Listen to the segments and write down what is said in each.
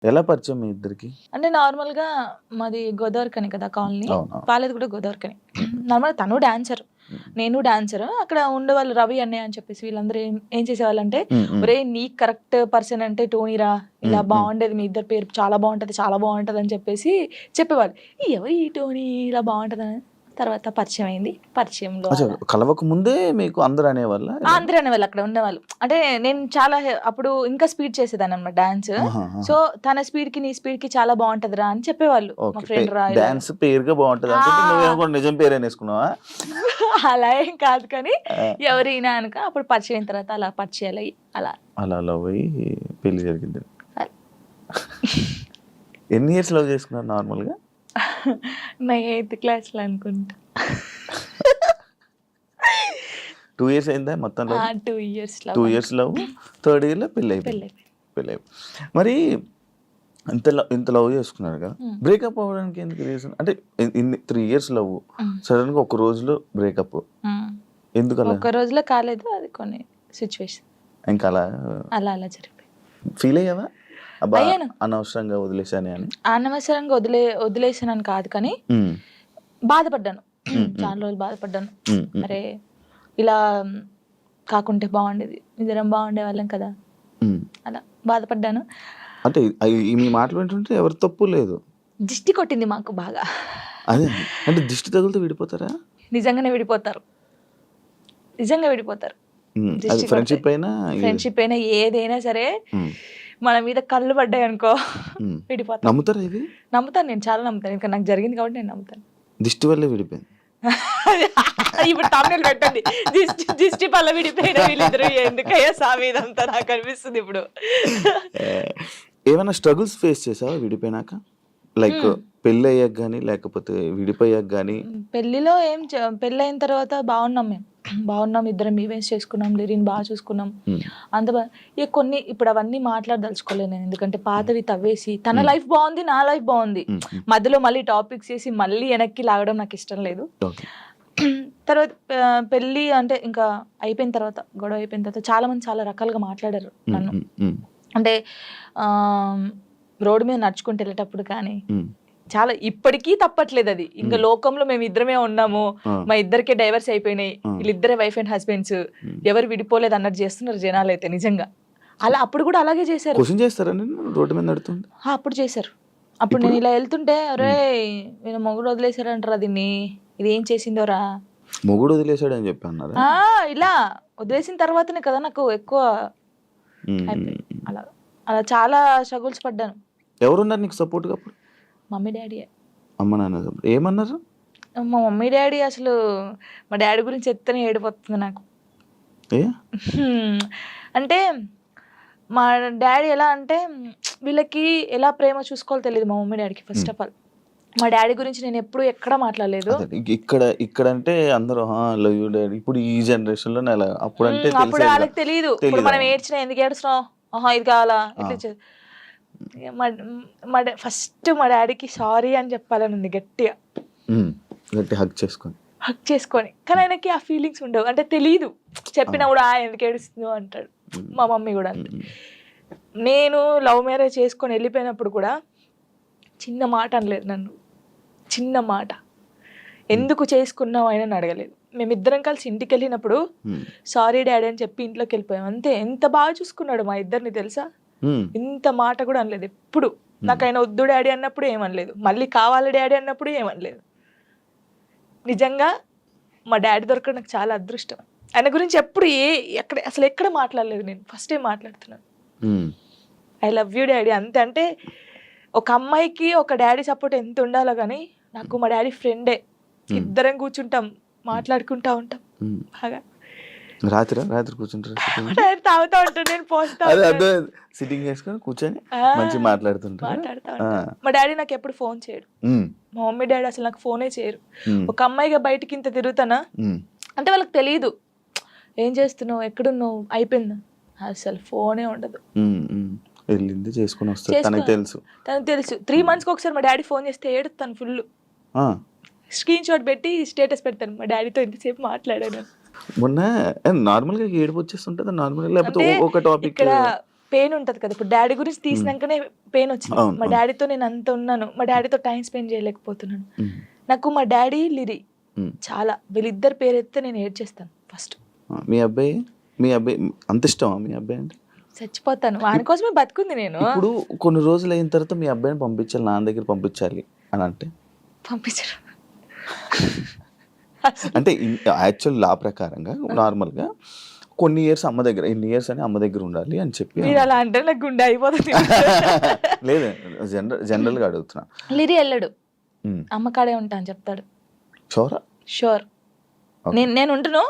ఎలా పరిచయం మీ ఇద్దరికి? అంటే నార్మల్‌గా మాది గోదావరిఖని కదా కాలనీ. అవును. వాళ్ళది కూడా గోదావరిఖని. నార్మల్‌గా తను డాన్సర్. నేను డాన్సర్. అక్కడ ఉండేవాళ్ళు రవి అన్నయ్య అని చెప్పేసి వీళ్ళందరూ ఏం చేసేవాళ్ళంటే, ఒరేయ్ నీకు కరెక్ట్ పర్సన్ అంటే టోనీరా. ఇలా బాగుండేది మీ ఇద్దరి పేరు చాలా బాగుంటది, చాలా బాగుంటది అని చెప్పేసి చెప్పేవాళ్ళు. ఎవరు ఈ టోనీ ఇలా బాగుంటదని తర్వాత పరిచయం అయింది. పరిచయంలో అచ్చా, కలవక ముందే మీకు అందరూ అనేవాళ్ళ? అందరూ అనేవాళ్ళు అక్కడ ఉండేవాళ్ళు. అంటే నేను చాలా అప్పుడు ఇంకా స్పీడ్ చేసేదాన్ని అనమాట డాన్స్. సో తన స్పీడ్ కి నీ స్పీడ్ కి చాలా బాగుంటదిరా అని చెప్పేవాళ్ళు మా ఫ్రెండ్ రా. డాన్స్ పేరుగా బాగుంటది అనుకుంటే నువ్వేమో కూడా నిజం పేరు అనేసుకున్నావా? అలా ఏం కాదు కానీ ఎవరైనా అనుక అప్పుడు పరిచయం అయిన తర్వాత అలా పరిచయాలు అయ్యి అలా అలా లవ్ అయ్యి పెళ్లి జరిగింది. ఎన్ని ఇయర్స్ లవ్ చేసుకున్నారు నార్మల్గా? నా 8th క్లాస్లో అనుకుంటా. 2 years అయిందా మొత్తం love? 2 years 2 years love, 3rd year లో పెళ్ళి అయిపోయింది. మరి ఇంత లవ్ చేసుకున్నారు కదా, బ్రేకప్ అవ్వడానికి ఎందుకు రీజన్? అంటే 3 years లవ్, సడన్ గా ఒక రోజులో బ్రేకప్ ఎందుకు? అలా ఒక రోజులో కాలేదు, అది కొన్ని సిచ్యువేషన్ ఇంకా అలా అలా అలా జరిగిపోయింది. ఫీల్ అయ్యావా? అబ్బా అనవసరంగా వదిలేసానే అని? అనవసరంగా వదిలేసానని కాదు కానీ బాధపడ్డాను. చాలా రోజులు బాధపడ్డాను. అరే ఇలా కాకుంటే బాగుండేది, ఇద్దరం బాగుండే వాళ్ళం కదా, అలా బాధపడ్డాను. అంటే మీ మాటలు వింటుంటే ఎవరి తప్పు లేదు. దిష్టి కొట్టింది మాకు బాగా. అదే అంటే దిష్టి తగులుతూ విడిపోతారా? నిజంగానే విడిపోతారు, నిజంగా విడిపోతారు. ఫ్రెండ్షిప్ అయినా ఏదైనా సరే మన మీద కళ్ళు పడ్డాయి అనుకో విడిపోతాను. నమ్ముతారా ఇది? నమ్ముతాను, నేను చాలా నమ్ముతాను. ఇంకా నాకు జరిగింది కాబట్టి నేను నమ్ముతాను. దిష్టి వల్లే విడిపోయింది. ఇప్పుడు తమిళ పెట్టండి, దిష్టి పల్ల విడిపోయిన వీళ్ళిద్దరు ఎందుకయ్యా సామి ఇదంతా నాకు అనిపిస్తుంది ఇప్పుడు. ఏమైనా స్ట్రగుల్స్ ఫేస్ చేసావా విడిపోయినాక? లైక్ పెళ్ళి అయ్యాక కానీ లేకపోతే విడిపోయాక కానీ? పెళ్లిలో పెళ్ళి అయిన తర్వాత బాగున్నాం, మేము బాగున్నాం, ఇద్దరం ఈవెంట్స్ చేసుకున్నాం, లిరిన్ బాగా చూసుకున్నాం, అంత ఇక కొన్ని ఇప్పుడు అవన్నీ మాట్లాడదలుచుకోలేదు నేను, ఎందుకంటే పాతవి తవ్వేసి తన లైఫ్ బాగుంది, నా లైఫ్ బాగుంది, మధ్యలో మళ్ళీ టాపిక్స్ చేసి మళ్ళీ వెనక్కి లాగడం నాకు ఇష్టం లేదు. తర్వాత పెళ్ళి అంటే ఇంకా అయిపోయిన తర్వాత, గొడవ అయిపోయిన తర్వాత చాలా మంది చాలా రకాలుగా మాట్లాడారు నన్ను. అంటే రోడ్డు మీద నడుచుకుంటూ వెళ్ళేటప్పుడు కానీ చాలా, ఇప్పటికీ తప్పట్లేదు అది. ఇంకా లోకంలో మేము ఇద్దరమే ఉన్నాము, మా ఇద్దరికే డైవర్స్ అయిపోయినాయి, వీళ్ళిద్దరే వైఫ్ అండ్ హస్బెండ్స్, ఎవరు విడిపోలేదు అన్నట్టు చేస్తున్నారు జనాలు అయితే. నిజంగా అలా అప్పుడు కూడా అలాగే చేశారు. రోడ్డు మీద నడుతుంది అప్పుడు చేశారు. అప్పుడు నేను ఇలా వెళ్తుంటే, అరే నేను మొగుడు వదిలేశారంటారా దీన్ని, ఇది ఏం చేసిందోరా, మొగుడు వదిలేశాడు అని చెప్పి అన్నారు. ఇలా వదిలేసిన తర్వాతనే కదా నాకు ఎక్కువ అలా అలా చాలా స్ట్రగుల్స్ పడ్డాను. ఎవరున్నారు నీకు సపోర్ట్గా అప్పుడు? Mummy daddy. అమ్మ నాన్న ఏమన్నారు? మా మమ్మీ డాడీ అసలు, మా డాడీ గురించి ఎత్తనే ఏడిపోతుంది నాకు. అంటే మా డాడీ ఎలా అంటే, వీళ్ళకి ఎలా ప్రేమ చూసుకోవాలో తెలియదు మా మమ్మీ డాడీకి. ఫస్ట్ ఆఫ్ ఆల్ మా డాడీ గురించి నేను ఎప్పుడు ఎక్కడ మాట్లాడలేదు. ఇక్కడ అంటే అందరూ లవ్ యూ డాడీ, ఇప్పుడు ఈ జనరేషన్ లో అప్పుడు అంటే అప్పుడు వాళ్ళకి తెలియదు. ఇప్పుడు మనం ఏడ్చినా ఎందుకు ఏడుస్తున్నావు, ఇది కావాలా, ఇట్లా. ఫస్ట్ మా డాడీకి సారీ అని చెప్పాలని ఉంది గట్టిగా, హగ్ చేసుకొని. కానీ ఆయనకి ఆ ఫీలింగ్స్ ఉండవు, అంటే తెలియదు. చెప్పినా కూడా ఎందుకు ఏడుస్తుందో అంటాడు. మా మమ్మీ కూడా అంతే. నేను లవ్ మ్యారేజ్ చేసుకొని వెళ్ళిపోయినప్పుడు కూడా చిన్న మాట అనలేదు నన్ను, చిన్న మాట. ఎందుకు చేసుకున్నావు ఆయన అడగలేదు. మేమిద్దరం కలిసి ఇంటికి వెళ్ళినప్పుడు సారీ డాడీ అని చెప్పి ఇంట్లోకి వెళ్ళిపోయాం అంతే. ఎంత బాగా చూసుకున్నాడు మా ఇద్దరిని తెలుసా, ఇంత మాట కూడా అనలేదు ఎప్పుడు. నాకు ఆయన వద్దు డాడీ అన్నప్పుడు ఏమనలేదు, మళ్ళీ కావాలి డాడీ అన్నప్పుడు ఏమనలేదు. నిజంగా మా డాడీ దొరకడం నాకు చాలా అదృష్టం. ఆయన గురించి ఎప్పుడు అసలు ఎక్కడ మాట్లాడలేదు నేను, ఫస్ట్ టైం మాట్లాడుతున్నాను. ఐ లవ్ యూ డాడీ అంతే. అంటే ఒక అమ్మాయికి ఒక డాడీ సపోర్ట్ ఎంత ఉండాలో కానీ నాకు మా డాడీ ఫ్రెండే. ఇద్దరం కూర్చుంటాం, మాట్లాడుకుంటా ఉంటాం బాగా. రాత్రి కూర్చుంటారు, తాగుతా ఉంటాను, నేను పోస్తా సిట్టింగ్ చేసుకొని కూర్చొని మంచి మాట్లాడుతా ఉంటాను. మా డాడీ నాకు ఎప్పుడు ఫోన్ చేయడు, మా మమ్మీ డాడీ అసలు నాకు ఫోనే చేయరు. ఒక అమ్మాయిగా బయటికి ఇంత తిరుగుతానా అంటే వాళ్ళకి తెలియదు, ఏం చేస్తున్నావు, ఎక్కడున్నావు, అయిపోయిందా, అసలు ఫోనే ఉండదు. వెళ్ళింది చేసుకుని వస్తుంది, తనకు తెలుసు. 3 months ఒకసారి మా డాడీ ఫోన్ చేస్తే ఏడుతాను ఫుల్, స్క్రీన్ షాట్ పెట్టి స్టేటస్ పెడతాను, మా డాడీతో ఇంతసేపు మాట్లాడాను. మొన్న నార్మల్ గా ఏడుపు వచ్చేస్తుంటది నార్మల్, లేకపోతే ఒక టాపిక్ ఇక్కడ పెయిన్ ఉంటది కదా, ఇప్పుడు డాడీ గురించి తీసినాకనే పెయిన్ వచ్చింది. అవును, మా అవును. డాడీతో నేను అంత ఉన్నాను, మా డాడీతో టైం స్పెండ్ చేయలేకపోతున్నాను. నాకు మా డాడీ లిరి చాలా, వీళ్ళిద్దరు పేరు ఎత్తే నేను ఏడ్చేస్తాను ఫస్ట్. మీ అబ్బాయి అంత ఇష్టమా మీ అబ్బాయి అంటే? చచ్చిపోతాను, వాని కోసమే బతుకుంది నేను. ఇప్పుడు కొన్ని రోజులు అయిన తర్వాత మీ అబ్బాయిని పంపించాలి, నాన్న దగ్గర పంపించాలి అని అంటే పంపించరు. అంటే యాక్చువల్ లా ప్రకారంగా నార్మల్గా కొన్ని ఇయర్స్ అమ్మ దగ్గర, ఎన్ని ఇయర్స్ అని అమ్మ దగ్గర ఉండాలి అని చెప్పి. మీరు అలా అంటే నాకు గుండె అయిపోతుంది. లేదు, జనరల్గా అడుగుతున్నా. లిరి వెళ్ళడు, అమ్మ కాడే ఉంటా అని చెప్తాడు. షోరా? షూర్. నేను ఉంటును,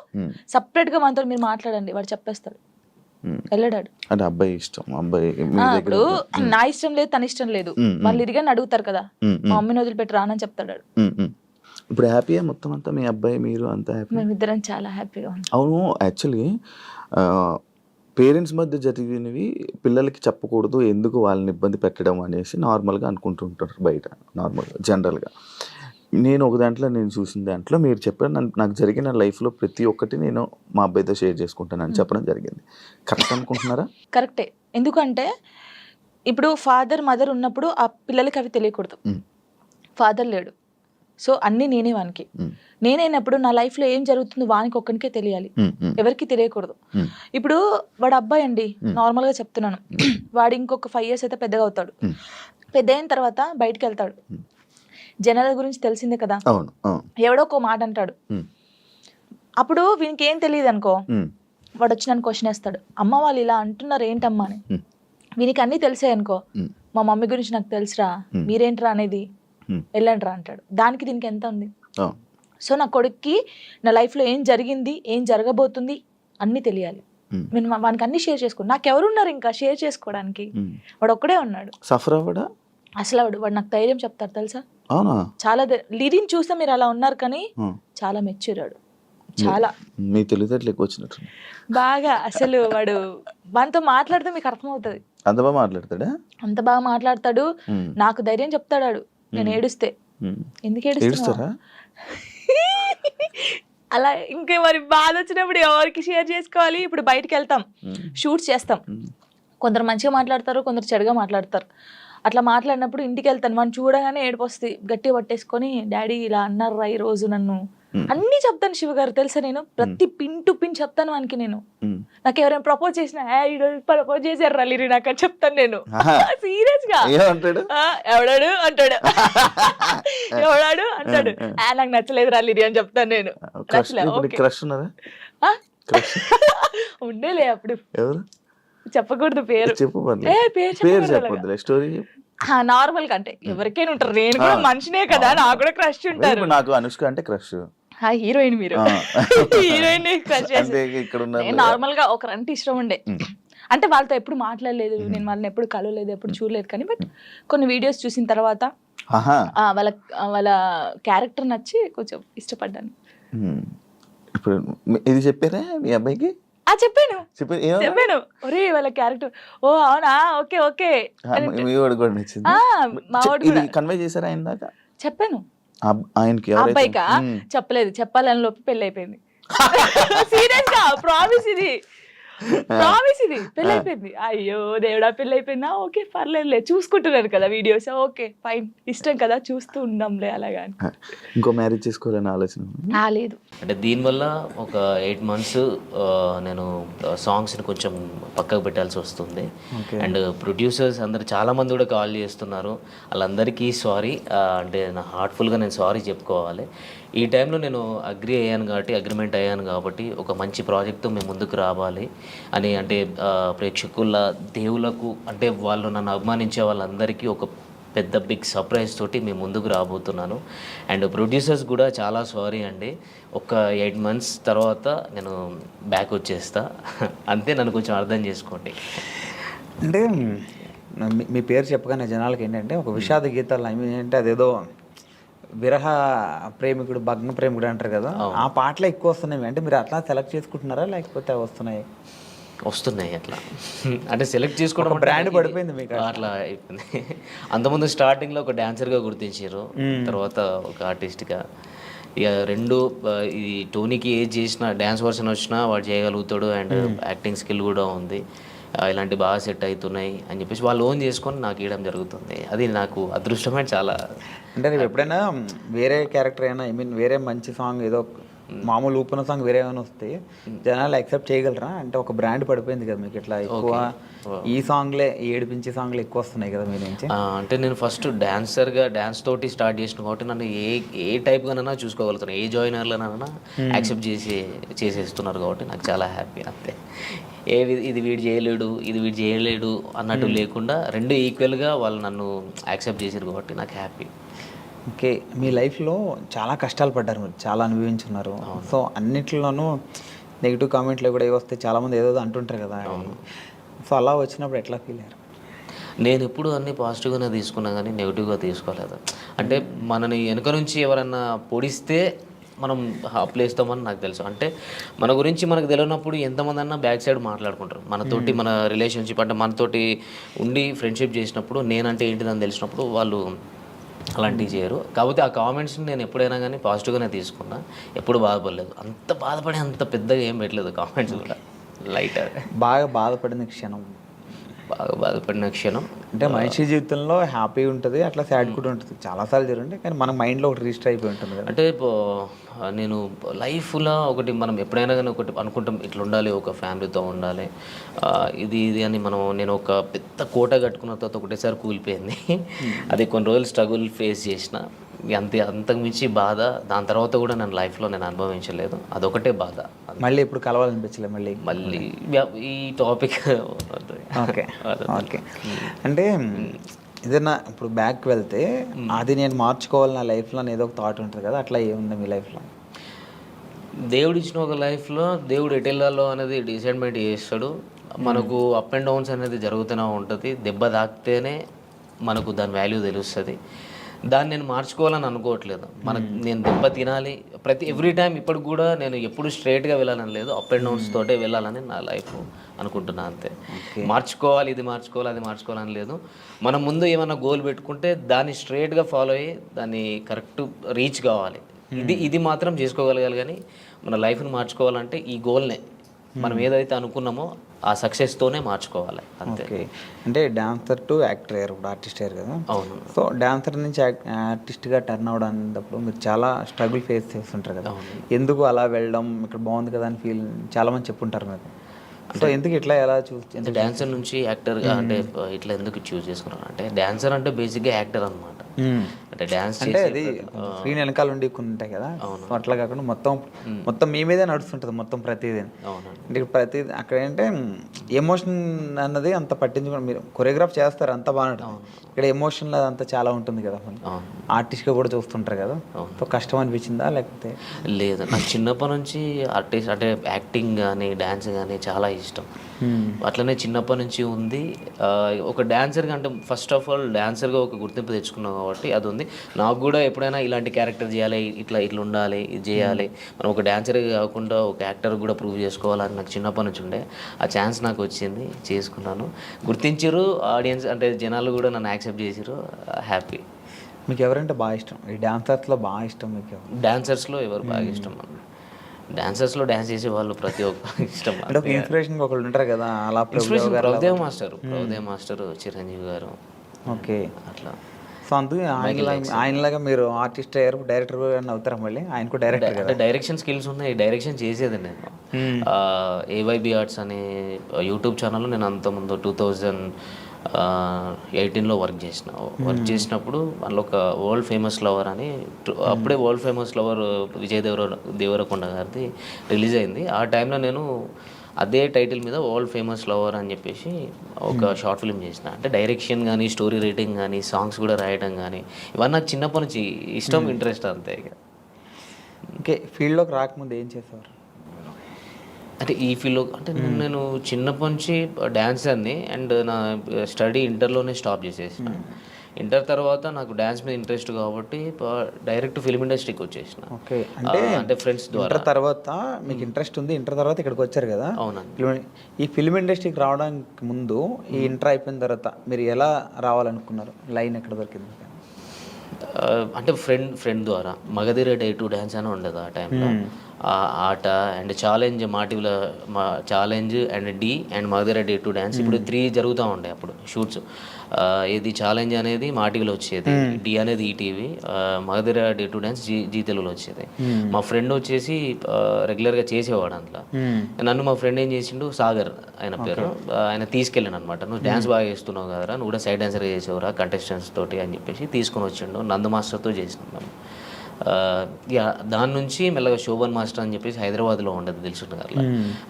సపరేట్ గా మనతో మీరు మాట్లాడండి, వాడు చెప్పేస్తాడు. వెళ్ళడాడు. అంటే అబ్బాయి ఇష్టం, అబ్బాయి ఇప్పుడు నా ఇష్టం లేదు, తన ఇష్టం లేదు, వాళ్ళు ఇరిగాని అడుగుతారు కదా, మా మమ్మీని వదిలిపెట్టి రానని చెప్తాడు. ఇప్పుడు హ్యాపీయా మొత్తం అంతా, మీ అబ్బాయి మీరు అంతా హ్యాపీ? మేమిద్దరం చాలా హ్యాపీగా ఉన్నాం. అవును, యాక్చువల్లీ పేరెంట్స్ మధ్య జరిగినవి పిల్లలకి చెప్పకూడదు, ఎందుకు వాళ్ళని ఇబ్బంది పెట్టడం అనేసి నార్మల్గా అనుకుంటుంటారు బయట, నార్మల్గా జనరల్గా. నేను ఒక దాంట్లో నేను చూసిన దాంట్లో మీరు చెప్పారు, నాకు జరిగిన లైఫ్లో ప్రతి ఒక్కటి నేను మా అబ్బాయితో షేర్ చేసుకుంటానని చెప్పడం జరిగింది. కరెక్ట్ అనుకుంటున్నారా? కరెక్టే. ఎందుకంటే ఇప్పుడు ఫాదర్ మదర్ ఉన్నప్పుడు ఆ పిల్లలకి అవి తెలియకూడదు. ఫాదర్ లేడు, సో అన్నీ నేనే వానికి. నేనైనప్పుడు నా లైఫ్లో ఏం జరుగుతుందో వానికి ఒక్కనికే తెలియాలి, ఎవరికి తెలియకూడదు. ఇప్పుడు వాడు అబ్బాయి అండి, నార్మల్గా చెప్తున్నాను, వాడు ఇంకొక 5 years అయితే పెద్దగా అవుతాడు. పెద్ద అయిన తర్వాత బయటకు వెళ్తాడు, జనాల గురించి తెలిసిందే కదా, ఎవడో ఒక మాట అంటాడు. అప్పుడు వీనికి ఏం తెలియదు అనుకో, వాడు వచ్చి నన్ను క్వశ్చన్ వేస్తాడు, అమ్మ వాళ్ళు ఇలా అంటున్నారు ఏంటమ్మా అని. వీనికి అన్నీ తెలిసాయి అనుకో, మా మమ్మీ గురించి నాకు తెలుసురా, మీరేంట్రా అనేది, వెళ్ళండిరా అంటాడు. దానికి దీనికి ఎంత ఉంది? సో నా కొడుక్కి నా లైఫ్లో ఏం జరిగింది, ఏం జరగబోతుంది అన్నీ తెలియాలి. నేను వానికి అన్ని షేర్ చేసుకోండి, నాకెవరున్నారు ఇంకా షేర్ చేసుకోవడానికి, వాడు ఒక్కడే ఉన్నాడు. సఫర్ అవ్వడా అసలు వాడు నాకు ధైర్యం చెప్తారు తెలుసా. అవునా? చాలా లిరిని చూస్తే మీరు అలా ఉన్నారు, కానీ చాలా మెచ్యూరాడు, చాలా. మీ తెలివితేటలు ఎక్కువ వచ్చినట్టు బాగా. అసలు వాడు వానితో మాట్లాడితే మీకు అర్థమవుతుంది, అంత బాగా మాట్లాడతాడా? అంత బాగా మాట్లాడతాడు. నాకు ధైర్యం చెప్తాడు నేను ఏడుస్తే. ఎందుకు ఏడుస్తారా అలా? ఇంకా మరి బాధ వచ్చినప్పుడు ఎవరికి షేర్ చేసుకోవాలి? ఇప్పుడు బయటికి వెళ్తాం, షూట్స్ చేస్తాం, కొందరు మంచిగా మాట్లాడతారు, కొందరు చెడుగా మాట్లాడతారు. అట్లా మాట్లాడినప్పుడు ఇంటికి వెళ్తాను, మనం చూడగానే ఏడుపు వస్తుంది, గట్టిగా పట్టేసుకొని డాడీ ఇలా అన్నారా ఈ రోజు నన్ను, అన్నీ చెప్తాను శివ గారు తెలుసా. నేను ప్రతి పిన్ టు పిన్ చెప్తాను వానికి. నేను నాకు ఎవరైనా ప్రపోజ్ చేసినా, ప్రపోజ్ చేశారు లిరి నాకు అని చెప్తాను నేను, సీరియస్ గా. ఎవడాడు అంటాడు, ఎవడాడు అంటాడు, నాకు నచ్చలేదు లిరి అని చెప్తాను నేను. ఉండేలే అప్పుడు, చెప్పకూడదు పేరు, నార్మల్ గా అంటే ఎవరికైనా ఉంటారు, నేను కూడా మనిషినే కదా, నాకు కూడా క్రష్ ఉంటారు. నాకు అనుష్క అంటే క్రష్, హీరోయిన్ మీరు హీరోయిన్ క్రష్ చేసి. నార్మల్ గా ఒకరంటే ఇష్టం ఉండే, అంటే వాళ్ళతో ఎప్పుడు మాట్లాడలేదు, నేను వాళ్ళని ఎప్పుడు కలవలేదు, ఎప్పుడు చూడలేదు, కానీ బట్ కొన్ని వీడియోస్ చూసిన తర్వాత వాళ్ళ క్యారెక్టర్ నచ్చి కొంచెం ఇష్టపడ్డాను. ఇప్పుడు ఇది చెప్పారా మీ అబ్బాయికి? చెప్పాను ఒరే వాళ్ళ క్యారెక్టర్, ఓ అవునా, ఓకే ఓకే. కన్వే చేశారా ఆయన దాకా? చెప్పాను ఆయనకి. అబ్బాయికా చెప్పలేదు, చెప్పాలని లోపు పెళ్లి అయిపోయింది. సీరియస్ గా ప్రామిస్, ఇది ప్రామిస్, ఇది పెళ్లి అయిపోయింది. అయ్యో దేవుడా, పెళ్లి అయిపోయిందా, ఓకే పర్లేదులే, చూసుకుంటున్నారు కదా వీడియోస్, ఓకే ఫైన్, ఇష్టం కదా చూస్తూ ఉందాంలే అలాగా. ఇంకో మ్యారేజ్ చేసుకోవాలని ఆలోచన లేదు. అంటే దీనివల్ల ఒక 8 months నేను సాంగ్స్ని కొంచెం పక్కకు పెట్టాల్సి వస్తుంది. అండ్ ప్రొడ్యూసర్స్ అందరు చాలామంది కూడా కాల్ చేస్తున్నారు, వాళ్ళందరికీ సారీ. అంటే నా హార్ట్ఫుల్గా నేను సారీ చెప్పుకోవాలి. ఈ టైంలో నేను అగ్రిమెంట్ అయ్యాను కాబట్టి ఒక మంచి ప్రాజెక్ట్తో మేము ముందుకు రావాలి అని, అంటే ప్రేక్షకుల దేవులకు, అంటే వాళ్ళు నన్ను అభిమానించే వాళ్ళందరికీ ఒక పెద్ద బిగ్ సర్ప్రైజ్ తోటి మేము ముందుకు రాబోతున్నాను. అండ్ ప్రొడ్యూసర్స్ కూడా చాలా సారీ అండి, ఒక 8 months తర్వాత నేను బ్యాక్ వచ్చేస్తా, అంతే, నన్ను కొంచెం అర్థం చేసుకోండి. అంటే మీ పేరు చెప్పగానే జనాలకి ఏంటంటే ఒక విషాద గీతాలు, ఏంటంటే అదేదో విరహ ప్రేమికుడు, భగ్న ప్రేమికుడు అంటారు కదా, ఆ పాటలు ఎక్కువ వస్తున్నాయి. అంటే మీరు అట్లా సెలెక్ట్ చేసుకుంటున్నారా, లేకపోతే వస్తున్నాయి అట్లా? అంటే సెలెక్ట్ చేసుకోవడం బ్రాండ్ పడిపోయింది మీకు అట్లా అయిపోయింది. అంతకుముందు స్టార్టింగ్లో ఒక డాన్సర్గా గుర్తించారు, తర్వాత ఒక ఆర్టిస్ట్గా. ఇక రెండు, ఈ టోనీకి ఏజ్ చేసిన డ్యాన్స్ వర్షన్ వచ్చినా వాడు చేయగలుగుతాడు, అండ్ యాక్టింగ్ స్కిల్ కూడా ఉంది. ఇలాంటి బాగా సెట్ అవుతున్నాయి అని చెప్పేసి వాళ్ళు ఓన్ చేసుకొని నాకు ఇవ్వడం జరుగుతుంది. అది నాకు అదృష్టమే చాలా. అంటే నువ్వు ఎప్పుడైనా వేరే క్యారెక్టర్ అయినా వేరే మంచి సాంగ్ ఏదో మామూలు ఊపిన సాంగ్ వేరే ఏమైనా వస్తే జనాలు యాక్సెప్ట్ చేయగలరా? అంటే ఒక బ్రాండ్ పడిపోయింది కదా మీకు, ఇట్లా ఎక్కువ ఈ సాంగ్లే ఏడిపించే సాంగ్లు ఎక్కువ వస్తున్నాయి కదా మీ నుంచి. అంటే నేను ఫస్ట్ డాన్సర్గా డాన్స్ తోటి స్టార్ట్ చేసిన కాబట్టి నన్ను ఏ టైప్గానైనా చూసుకోగలుగుతాను, ఏ జాయినర్లనైనా యాక్సెప్ట్ చేసేస్తున్నారు కాబట్టి నాకు చాలా హ్యాపీ. అంతే, ఇది వీడు చేయలేడు ఇది వీడు చేయలేడు అన్నట్టు లేకుండా రెండు ఈక్వల్గా వాళ్ళు నన్ను యాక్సెప్ట్ చేశారు కాబట్టి నాకు హ్యాపీ. ఓకే, మీ లైఫ్లో చాలా కష్టాలు పడ్డారు మీరు, చాలా అనుభవించున్నారు. సో అన్నిట్లోనూ నెగిటివ్ కామెంట్లు కూడా వస్తే చాలామంది ఏదో అంటుంటారు కదా. సో అలా వచ్చినప్పుడు ఎట్లా ఫీల్ అయ్యారు? నేను ఎప్పుడు అన్నీ పాజిటివ్గానే తీసుకున్నా కానీ నెగిటివ్గా తీసుకోలేదు. అంటే మనని వెనుక నుంచి ఎవరన్నా పొడిస్తే మనం అప్లేస్తామని నాకు తెలుసు. అంటే మన గురించి మనకు తెలియనప్పుడు ఎంతమంది అన్నా బ్యాక్ సైడ్ మాట్లాడుకుంటారు మనతోటి, మన రిలేషన్షిప్ అంటే మనతోటి ఉండి ఫ్రెండ్షిప్ చేసినప్పుడు నేనంటే ఏంటిదని తెలిసినప్పుడు వాళ్ళు అలాంటివి చేయరు. కాకపోతే ఆ కామెంట్స్ని నేను ఎప్పుడైనా కానీ పాజిటివ్గానే తీసుకున్నా, ఎప్పుడు బాధపడలేదు. అంత బాధపడి అంత పెద్దగా ఏం పెట్టలేదు కామెంట్స్ కూడా, లైట్. బాగా బాధపడిన క్షణం? బాగా బాధపడిన క్షణం అంటే మనిషి జీవితంలో హ్యాపీ ఉంటుంది, అట్లా సాడ్ కూడా ఉంటుంది, చాలాసార్లు జరుగుతుంది. కానీ మన మైండ్లో ఒకటి రిజిస్టర్ అయిపోయి ఉంటుంది కదా. అంటే నేను లైఫ్లో ఒకటి మనం ఎప్పుడైనా కానీ ఒకటి అనుకుంటాం, ఇట్లా ఉండాలి, ఒక ఫ్యామిలీతో ఉండాలి, ఇది అని నేను ఒక పెద్ద కోట కట్టుకున్న తర్వాత ఒకటేసారి కూలిపోయింది. అది కొన్ని రోజులు స్ట్రగుల్ ఫేస్ చేసిన, అంతకు మించి బాధ దాని తర్వాత కూడా నేను లైఫ్లో నేను అనుభవించలేదు. అదొకటే బాధ. మళ్ళీ ఇప్పుడు కలవాలనిపించలే మళ్ళీ ఈ టాపిక్. Okay okay. అంటే ఏదైనా ఇప్పుడు బ్యాక్ వెళ్తే అది నేను మార్చుకోవాలి నా లైఫ్లో ఏదో ఒక థాట్ ఉంటుంది కదా, అట్లా ఏముంది మీ లైఫ్లో? దేవుడు ఇచ్చిన ఒక లైఫ్లో దేవుడు ఎటు వెళ్ళాలో అనేది డిసైడ్మెంట్ చేస్తాడు. మనకు అప్ అండ్ డౌన్స్ అనేది జరుగుతూనే ఉంటుంది. దెబ్బ తాకితేనే మనకు దాని వాల్యూ తెలుస్తుంది. దాన్ని నేను మార్చుకోవాలని అనుకోవట్లేదు. నేను దెబ్బ తినాలి ఎవ్రీ టైం. ఇప్పుడు కూడా నేను ఎప్పుడు స్ట్రైట్గా వెళ్ళాలని లేదు, అప్ అండ్ డౌన్స్ తోటే వెళ్ళాలని నా లైఫ్ అనుకుంటున్నా. అంతే, మార్చుకోవాలి ఇది మార్చుకోవాలి అది మార్చుకోవాలని లేదు. మనం ముందు ఏమైనా గోల్ పెట్టుకుంటే దాన్ని స్ట్రైట్గా ఫాలో అయ్యి దాన్ని కరెక్ట్ రీచ్ కావాలి. ఇది మాత్రం చేసుకోగలగాలి. కానీ మన లైఫ్ని మార్చుకోవాలంటే ఈ గోల్నే మనం ఏదైతే అనుకున్నామో ఆ సక్సెస్తోనే మార్చుకోవాలి. అంతే. అంటే డాన్సర్ టు యాక్టర్ అయ్యారు, ఇప్పుడు ఆర్టిస్ట్ అయ్యారు కదా. అవును. సో డాన్సర్ నుంచి ఆర్టిస్ట్గా టర్న్ అవడానికి మీరు చాలా స్ట్రగుల్ ఫేస్ చేస్తుంటారు కదా. ఎందుకు అలా వెళ్ళడం, ఇక్కడ బాగుంది కదా అని చాలామంది చెప్పుంటారు మీరు. సో ఎందుకు ఇట్లా ఎలా అంటే డాన్సర్ నుంచి యాక్టర్గా అంటే ఇట్లా ఎందుకు చూస్ చేసుకున్నాను అంటే, డాన్సర్ అంటే బేసిక్గా యాక్టర్ అనమాట. అంటే డాన్స్ అంటే అది స్క్రీన్ వెనకాల ఉండి కొన్ని ఉంటాయి కదా, అట్లా కాకుండా మొత్తం మీ మీదే నడుస్తుంటుంది మొత్తం ప్రతిదీ. అంటే ప్రతిదీ అక్కడ ఏంటంటే ఎమోషన్ అన్నది అంత పట్టించుకోండి. మీరు కొరియోగ్రాఫ్ చేస్తారు అంత బాగా, ఇక్కడ ఎమోషన్ అంతా చాలా ఉంటుంది కదా, ఆర్టిస్ట్గా కూడా చూస్తుంటారు కదా. సో కష్టం అనిపించిందా లేకపోతే? లేదు, నాకు చిన్నప్పటి నుంచి ఆర్టిస్ట్ అంటే యాక్టింగ్ కానీ డ్యాన్స్ కానీ చాలా ఇష్టం. అట్లనే చిన్నప్పటి నుంచి ఉంది. ఒక డాన్సర్గా అంటే ఫస్ట్ ఆఫ్ ఆల్ డాన్సర్గా ఒక గుర్తింపు తెచ్చుకున్నాం కాబట్టి అది ఉంది. నాకు కూడా ఎప్పుడైనా ఇలాంటి క్యారెక్టర్ చేయాలి, ఇట్లా ఉండాలి, ఇది చేయాలి, మనం ఒక డాన్సర్గా కాకుండా ఒక యాక్టర్ కూడా ప్రూవ్ చేసుకోవాలని నాకు చిన్నప్పటి నుంచి ఉండే. ఆ ఛాన్స్ నాకు వచ్చింది, చేసుకున్నాను. గుర్తించారు ఆడియన్స్, అంటే జనాలు కూడా నన్ను యాక్సెప్ట్ చేసారు. హ్యాపీ. మీకు ఎవరంటే బాగా ఇష్టం? ఈ డాన్సర్స్లో బాగా ఇష్టం మీకు? డాన్సర్స్లో ఎవరు బాగా ఇష్టం? డాన్సర్స్లో డాన్స్ చేసే వాళ్ళు ప్రతి ఒక్కరికి ఇష్టం. అంటే ఇన్స్పిరేషన్ ఒకళ్ళు ఉంటారు కదా, అలా ప్రభుదేవ్ మాస్టర్, చిరంజీవి గారు. ఓకే, అట్లా. సో అందుకే ఆయనలాగా మీరు ఆర్టిస్ట్ అయ్యారు, డైరెక్టర్ అవుతారా మళ్ళీ? ఆయన కూడా డైరెక్టర్ కదా. డైరెక్షన్ స్కిల్స్ ఉన్నాయి, డైరెక్షన్ చేసేది నేను. ఏవైబి ఆర్ట్స్ అనే యూట్యూబ్ ఛానల్లో నేను అంతకుముందు 2018లో వర్క్ చేసినప్పుడు అందులో ఒక వరల్డ్ ఫేమస్ లవర్ అని, అప్పుడే world famous lover Vijay Deverakonda గారిది రిలీజ్ అయింది. ఆ టైంలో నేను అదే టైటిల్ మీద వరల్డ్ ఫేమస్ లవర్ అని చెప్పేసి ఒక షార్ట్ ఫిల్మ్ చేసిన. అంటే డైరెక్షన్ కానీ, స్టోరీ రైటింగ్ కానీ, సాంగ్స్ కూడా రాయడం కానీ, ఇవన్నీ నాకు చిన్నప్పటి నుంచి ఇష్టం, ఇంట్రెస్ట్ అంతే. ఇక ఓకే, ఫీల్డ్లోకి రాకముందు ఏం చేసేవారు? అంటే ఈ ఫీల్డ్లో అంటే నేను చిన్నప్పటి నుంచి డ్యాన్సర్ని, అండ్ నా స్టడీ ఇంటర్లోనే స్టాప్ చేసేసిన. ఇంటర్ తర్వాత నాకు డ్యాన్స్ మీద ఇంట్రెస్ట్ కాబట్టి డైరెక్ట్ ఫిల్మ్ ఇండస్ట్రీకి వచ్చేసిన. ఓకే, అంటే ఫ్రెండ్స్ ద్వారా. ఇంటర్ తర్వాత మీకు ఇంట్రెస్ట్ ఉంది, ఇంటర్ తర్వాత ఇక్కడికి వచ్చారు కదా. అవునండి. ఈ ఫిల్మ్ ఇండస్ట్రీకి రావడానికి ముందు, ఈ ఇంటర్ అయిపోయిన తర్వాత మీరు ఎలా రావాలనుకున్నారు? లైన్ ఎక్కడ దొరికింది? అంటే ఫ్రెండ్ ద్వారా మగధీర Day 2 డ్యాన్స్ అని ఉండేది ఆ టైంలో. Aata and challenge challenge and Dhee and Magadheera day to dance ఇప్పుడు 3 జరుగుతూ ఉండే అప్పుడు షూట్స్. ఇది ఛాలెంజ్ అనేది మా టీవీలో వచ్చేది, డి అనేది ETV, Magadheera day to dance Zee తెలుగులో వచ్చేది. మా ఫ్రెండ్ వచ్చేసి రెగ్యులర్గా చేసేవాడు అందులో. నన్ను మా ఫ్రెండ్ ఏం చేసిండు, సాగర్ ఆయన పేరు, ఆయన తీసుకెళ్ళాను అనమాట. నువ్వు డ్యాన్స్ బాగా చేస్తున్నావు కదరా, నువ్వు కూడా సైడ్ డాన్సర్గా చేసేవరా కంటెస్టెంట్స్ తోటి అని చెప్పేసి తీసుకొని వచ్చిండు. నందు మాస్టర్తో చేసినాం మేము. దాని నుంచి మెల్లగా శోభన్ మాస్టర్ అని చెప్పేసి హైదరాబాద్లో ఉండదు దిల్సుఖ్ నగర్లో,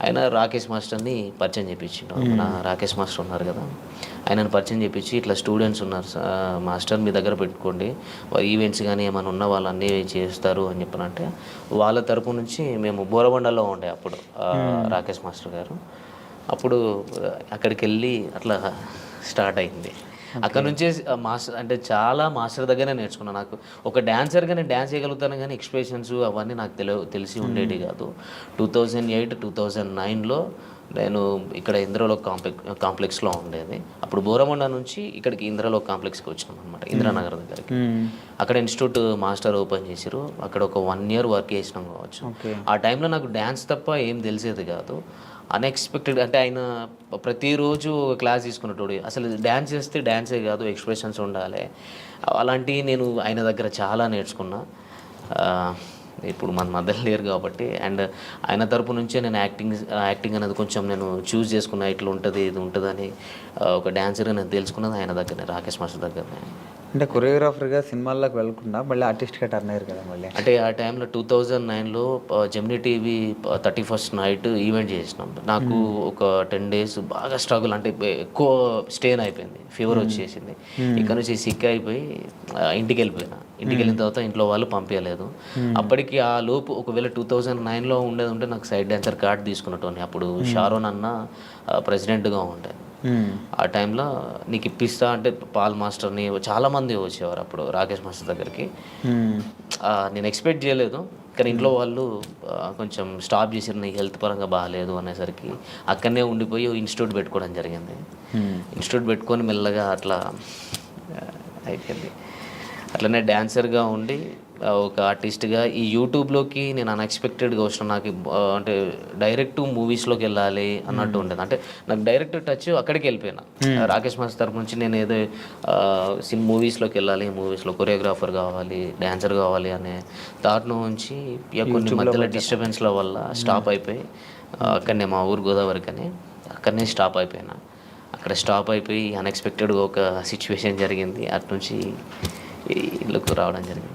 ఆయన రాకేష్ మాస్టర్ని పరిచయం చేయించిండు. మన రాకేష్ మాస్టర్ ఉన్నారు కదా, ఆయనను పరిచయం చేయించి ఇట్లా స్టూడెంట్స్ ఉన్నారు మాస్టర్, మీ దగ్గర పెట్టుకోండి, ఈవెంట్స్ కానీ ఏమైనా ఉన్న వాళ్ళు అన్నీ చేస్తారు అని చెప్పనంటే, వాళ్ళ తరపు నుంచి మేము బోరబండలో ఉండే అప్పుడు రాకేష్ మాస్టర్ గారు. అప్పుడు అక్కడికి వెళ్ళి అట్లా స్టార్ట్ అయింది. అక్కడ నుంచే మాస్టర్ అంటే చాలా మాస్టర్ దగ్గరనే నేర్చుకున్నాను. నాకు ఒక డాన్సర్గా నేను డ్యాన్స్ చేయగలుగుతాను కానీ ఎక్స్ప్రెషన్స్ అవన్నీ నాకు తెలిసి ఉండేవి కాదు. 2008, 2009లో నేను ఇక్కడ ఇంద్రలోక్ కాంప్లెక్స్లో ఉండేది. అప్పుడు బోరమండ నుంచి ఇక్కడికి ఇంద్రలోక్ కాంప్లెక్స్కి వచ్చినాం అనమాట, ఇంద్రానగర్ దగ్గరికి. అక్కడ ఇన్స్టిట్యూట్ మాస్టర్ ఓపెన్ చేసారు, అక్కడ ఒక 1 year వర్క్ చేసినాం కావచ్చు. ఆ టైంలో నాకు డ్యాన్స్ తప్ప ఏం తెలిసేది కాదు. అన్ఎక్స్పెక్టెడ్ అంటే ఆయన ప్రతిరోజు ఒక క్లాస్ తీసుకున్నట్టు, అసలు డ్యాన్స్ చేస్తే డ్యాన్సే కాదు ఎక్స్ప్రెషన్స్ ఉండాలి, అలాంటివి నేను ఆయన దగ్గర చాలా నేర్చుకున్నా. ఇప్పుడు మన మధ్యలో లేరు కాబట్టి, అండ్ ఆయన తరపు నుంచే నేను యాక్టింగ్ అనేది కొంచెం నేను చూస్ చేసుకున్నా, ఇట్లా ఉంటుంది ఇది ఉంటుందని. ఒక డాన్సర్గా నేను తెలుసుకున్నది ఆయన దగ్గరనే, రాకేష్ మాస్టర్ దగ్గరనే. అంటే కొరియోగ్రాఫర్గా సినిమాల్లోకి వెళ్ళకుండా మళ్ళీ ఆర్టిస్ట్గా టర్న్ అయ్యారు కదా మళ్ళీ. అంటే ఆ టైంలో 2009లో Gemini TV 31st night event చేసినాం. నాకు ఒక 10 days బాగా స్ట్రగుల్, అంటే ఎక్కువ స్టేన్ అయిపోయింది, ఫీవర్ వచ్చేసింది. ఇక్కడ నుంచి సిక్ అయిపోయి ఇంటికి వెళ్ళిపోయినా. ఇంటికి వెళ్ళిన తర్వాత ఇంట్లో వాళ్ళు పంపించలేదు. అప్పటికి ఆ లోపు ఒకవేళ 2009లో ఉండేది ఉంటే నాకు సైడ్ డాన్సర్ కార్డ్ తీసుకున్నట్టు. అప్పుడు షారోన్ అన్న ప్రెసిడెంట్గా ఉండే. ఆ టైంలో నీకు ఇప్పిస్తా అంటే పాల్ మాస్టర్ని చాలామంది వచ్చేవారు అప్పుడు రాకేష్ మాస్టర్ దగ్గరికి. నేను ఎక్స్పెక్ట్ చేయలేదు, కానీ ఇంట్లో వాళ్ళు కొంచెం స్టాప్ చేసారు, నీకు హెల్త్ పరంగా బాగాలేదు అనేసరికి అక్కడనే ఉండిపోయి ఇన్స్టిట్యూట్ పెట్టుకోవడం జరిగింది. ఇన్స్టిట్యూట్ పెట్టుకొని మెల్లగా అట్లా అయిపోయింది. అట్లనే డాన్సర్గా ఉండి ఒక ఆర్టిస్ట్గా ఈ యూట్యూబ్లోకి నేను అన్ఎక్స్పెక్టెడ్గా వచ్చిన. నాకు అంటే డైరెక్ట్ మూవీస్లోకి వెళ్ళాలి అన్నట్టు ఉండేది. అంటే నాకు డైరెక్ట్ టచ్ అక్కడికి వెళ్ళిపోయినా. రాకేష్ మాస్టర్ తరపు నుంచి నేను ఏదో మూవీస్లోకి వెళ్ళాలి, మూవీస్లో కొరియోగ్రాఫర్ కావాలి, డాన్సర్ కావాలి అనే థాట్ నుంచి కొన్ని మధ్యలో డిస్టర్బెన్స్ల వల్ల స్టాప్ అయిపోయి అక్కడనే మా ఊరు గోదావరికి అని అక్కడనే స్టాప్ అయిపోయినా. అక్కడ స్టాప్ అయిపోయి అన్ఎక్స్పెక్టెడ్గా ఒక సిచ్యువేషన్ జరిగింది, అటు నుంచి ఇళ్ళకు రావడం జరిగింది.